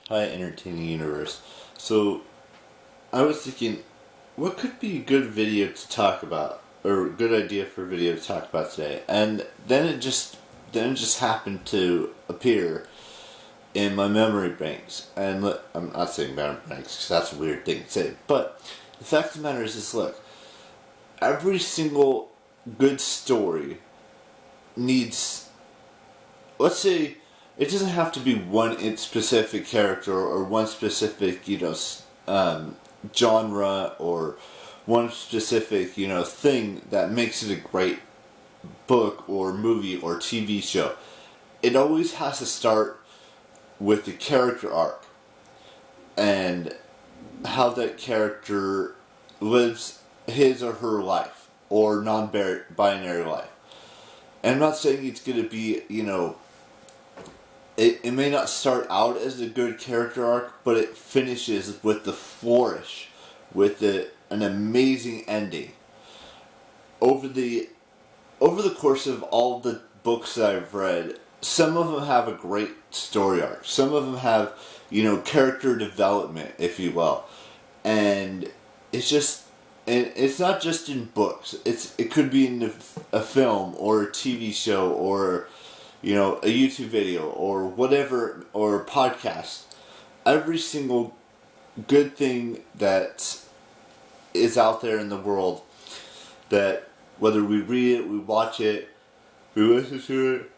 Hi, entertaining universe. So, I was thinking, what could be a good video to talk about, or a good idea for a video to talk about today? And then it just happened to appear in my memory banks. And look, I'm not saying memory banks because that's a weird thing to say, but the fact of the matter is this: look, every single good story needs, let's say, it doesn't have to be one specific character or one specific, genre or one specific, thing that makes it a great book or movie or TV show. It always has to start with the character arc and how that character lives his or her life or non-binary life. And I'm not saying it's going to be, it may not start out as a good character arc, but it finishes with the flourish, with an amazing ending. Over the course of all the books that I've read, some of them have a great story arc. Some of them have, character development, if you will. And it's not just in books. It could be in a film or a TV show or a YouTube video or whatever, or a podcast. Every single good thing that is out there in the world, that whether we read it, we watch it, we listen to it,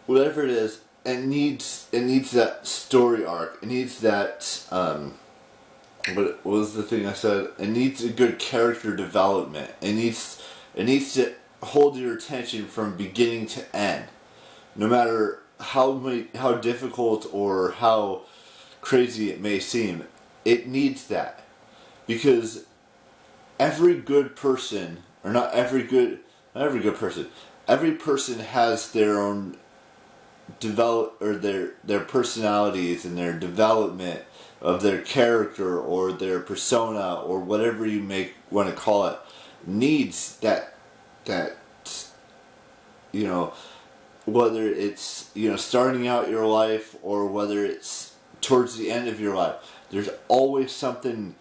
whatever it is, it needs that story arc. It needs that what was the thing I said? It needs a good character development. It needs to hold your attention from beginning to end. No matter how difficult or how crazy it may seem, it needs that. Because every good person, or not every person, every person has their own their personalities and their development of their character or their persona or whatever you may want to call it, needs that whether it's starting out your life or whether it's towards the end of your life, there's always something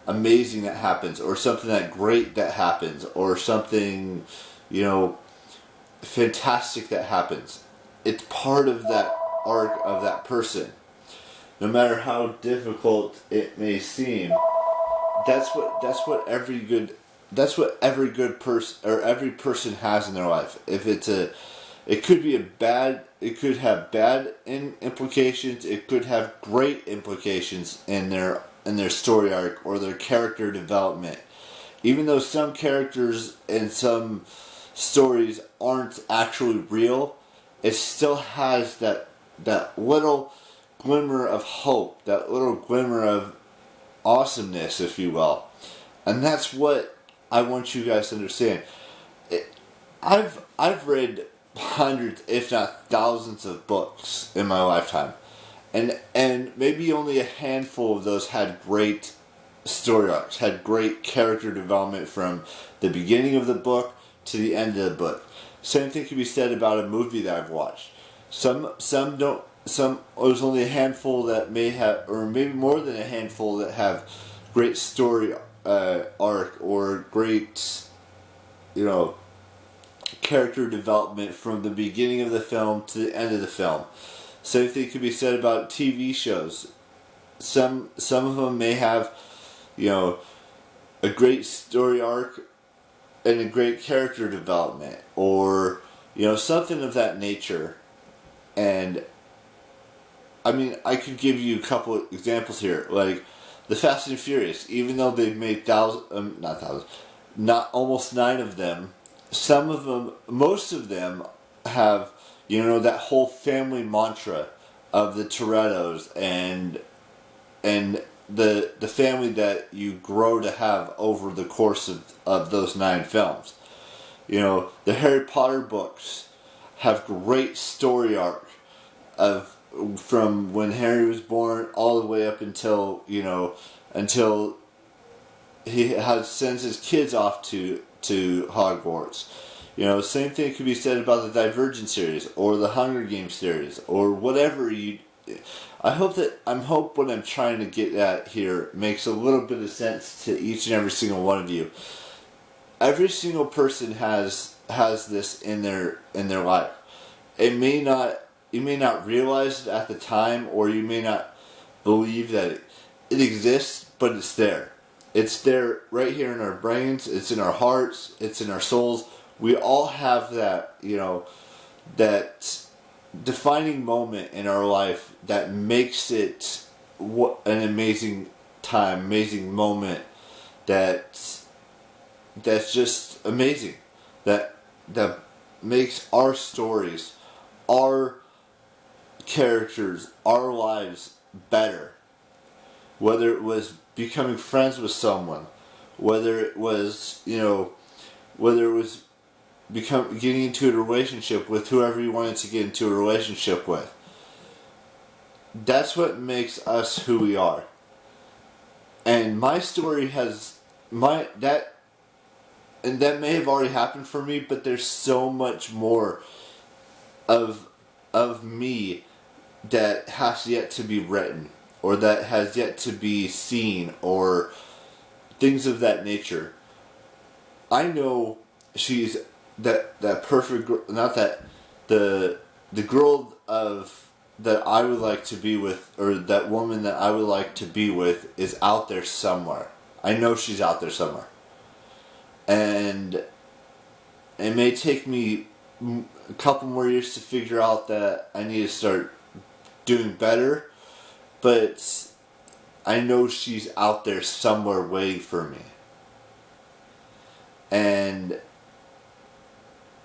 amazing that happens, or something that great that happens, or something fantastic that happens. It's part of that arc of that person. No matter how difficult it may seem, that's what every good person, or every person, has in their life. It could have bad implications. It could have great implications in their story arc or their character development. Even though some characters and some stories aren't actually real, it still has that little glimmer of hope, that little glimmer of awesomeness, if you will. And that's what I want you guys to understand. I've read hundreds, if not thousands, of books in my lifetime, and maybe only a handful of those had great story arcs, had great character development from the beginning of the book to the end of the book. Same thing can be said about a movie that I've watched. Some don't. There's only a handful that may have, or maybe more than a handful, that have great story arc or great, character development from the beginning of the film to the end of the film. Same thing could be said about TV shows. Some of them may have, a great story arc and a great character development, or something of that nature. And I mean, I could give you a couple of examples here, like the Fast and Furious. Even though they've made not almost 9 of them, some of them, most of them, have that whole family mantra of the Torettos and the family that you grow to have over the course of those 9 films. The Harry Potter books have great story arc from when Harry was born all the way up until until he sends his kids off to Hogwarts. Same thing could be said about the Divergent series or the Hunger Games series or whatever hope what I'm trying to get at here makes a little bit of sense to each and every single one of you. Every single person has this in their life. You may not realize it at the time, or you may not believe that it exists, but it's there. It's there right here in our brains, it's in our hearts, it's in our souls. We all have that, that defining moment in our life that makes it an amazing time, amazing moment that's just amazing. That makes our stories, our characters, our lives better. Whether it was becoming friends with someone, whether it was getting into a relationship with whoever you wanted to get into a relationship with. That's what makes us who we are. And my story that may have already happened for me, but there's so much more of me that has yet to be written, or that has yet to be seen, or things of that nature. I know she's that perfect girl, not that the girl that I would like to be with, or that woman that I would like to be with, is out there somewhere. I know she's out there somewhere. And it may take me a couple more years to figure out that I need to start doing better, but I know she's out there somewhere waiting for me. And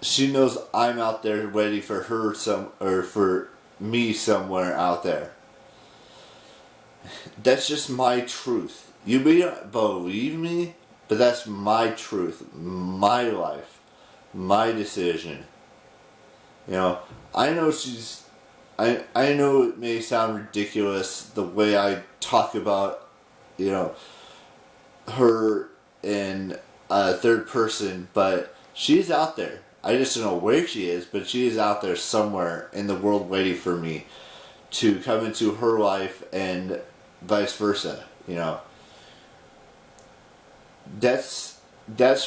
she knows I'm out there waiting for her for me somewhere out there. That's just my truth. You may not believe me, but that's my truth, my life, my decision. I know I know it may sound ridiculous the way I talk about, her in third person, but she's out there. I just don't know where she is, but she is out there somewhere in the world waiting for me to come into her life, and vice versa, That's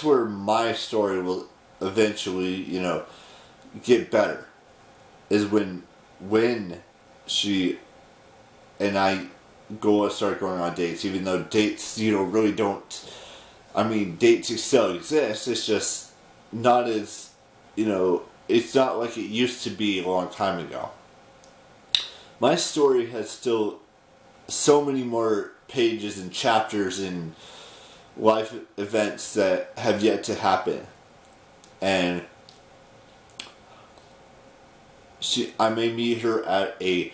where my story will eventually, get better. Is when she and I start going on dates, even though dates, really don't. I mean, dates still exist. It's just not as, it's not like it used to be a long time ago. My story has still so many more pages and chapters and life events that have yet to happen. And I may meet her at a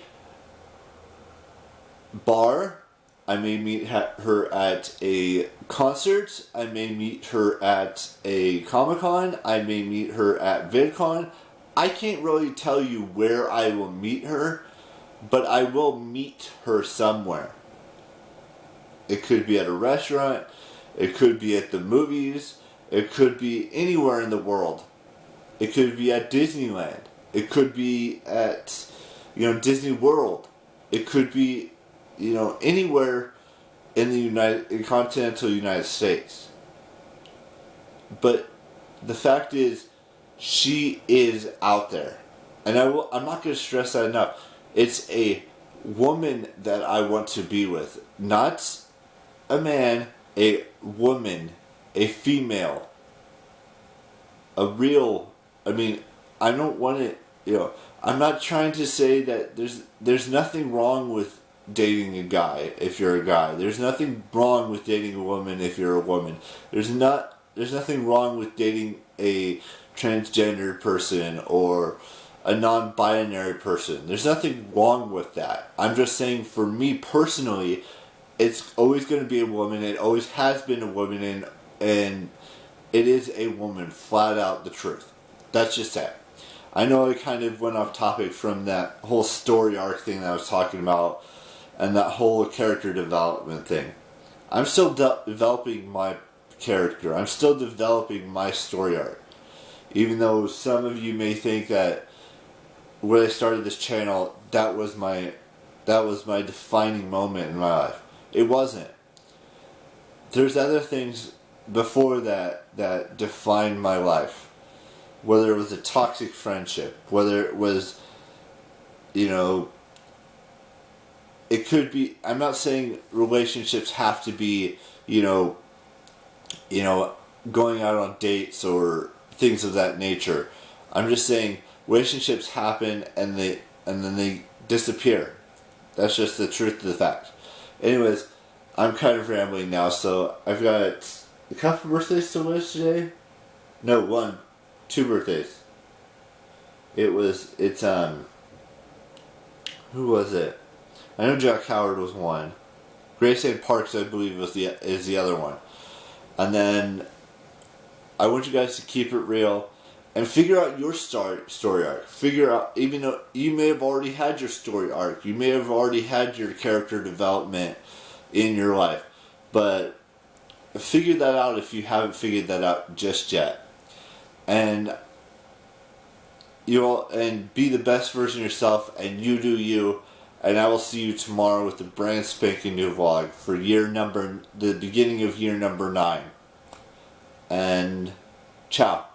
bar. I may meet her at a concert. I may meet her at a Comic-Con. I may meet her at VidCon. I can't really tell you where I will meet her, but I will meet her somewhere. It could be at a restaurant. It could be at the movies. It could be anywhere in the world. It could be at Disneyland. It could be at, Disney World. It could be, anywhere in the continental United States. But the fact is, she is out there. And I'm not going to stress that enough. It's a woman that I want to be with. Not a man, a woman, a female. A real, I don't want it, I'm not trying to say that there's nothing wrong with dating a guy if you're a guy. There's nothing wrong with dating a woman if you're a woman. There's nothing wrong with dating a transgender person or a non-binary person. There's nothing wrong with that. I'm just saying, for me personally, it's always going to be a woman. It always has been a woman, and it is a woman, flat out the truth. That's just that. I know I kind of went off topic from that whole story arc thing that I was talking about, and that whole character development thing. I'm still developing my character. I'm still developing my story arc. Even though some of you may think that when I started this channel, that was my that was my defining moment in my life. It wasn't. There's other things before that defined my life. Whether it was a toxic friendship, whether it was, you know, it could be, I'm not saying relationships have to be, going out on dates or things of that nature. I'm just saying relationships happen and then they disappear. That's just the truth of the fact. Anyways, I'm kind of rambling now, so I've got a couple birthdays to wish today. No, 2 birthdays. It's who was it? I know Jack Howard was one. Grace Ann Parks, I believe, is the other one. And then I want you guys to keep it real and figure out your story arc. Figure out, even though you may have already had your story arc, you may have already had your character development in your life, but figure that out if you haven't figured that out just yet. And and be the best version of yourself, and you do you. And I will see you tomorrow with the brand spanking new vlog for the beginning of year number 9. And ciao.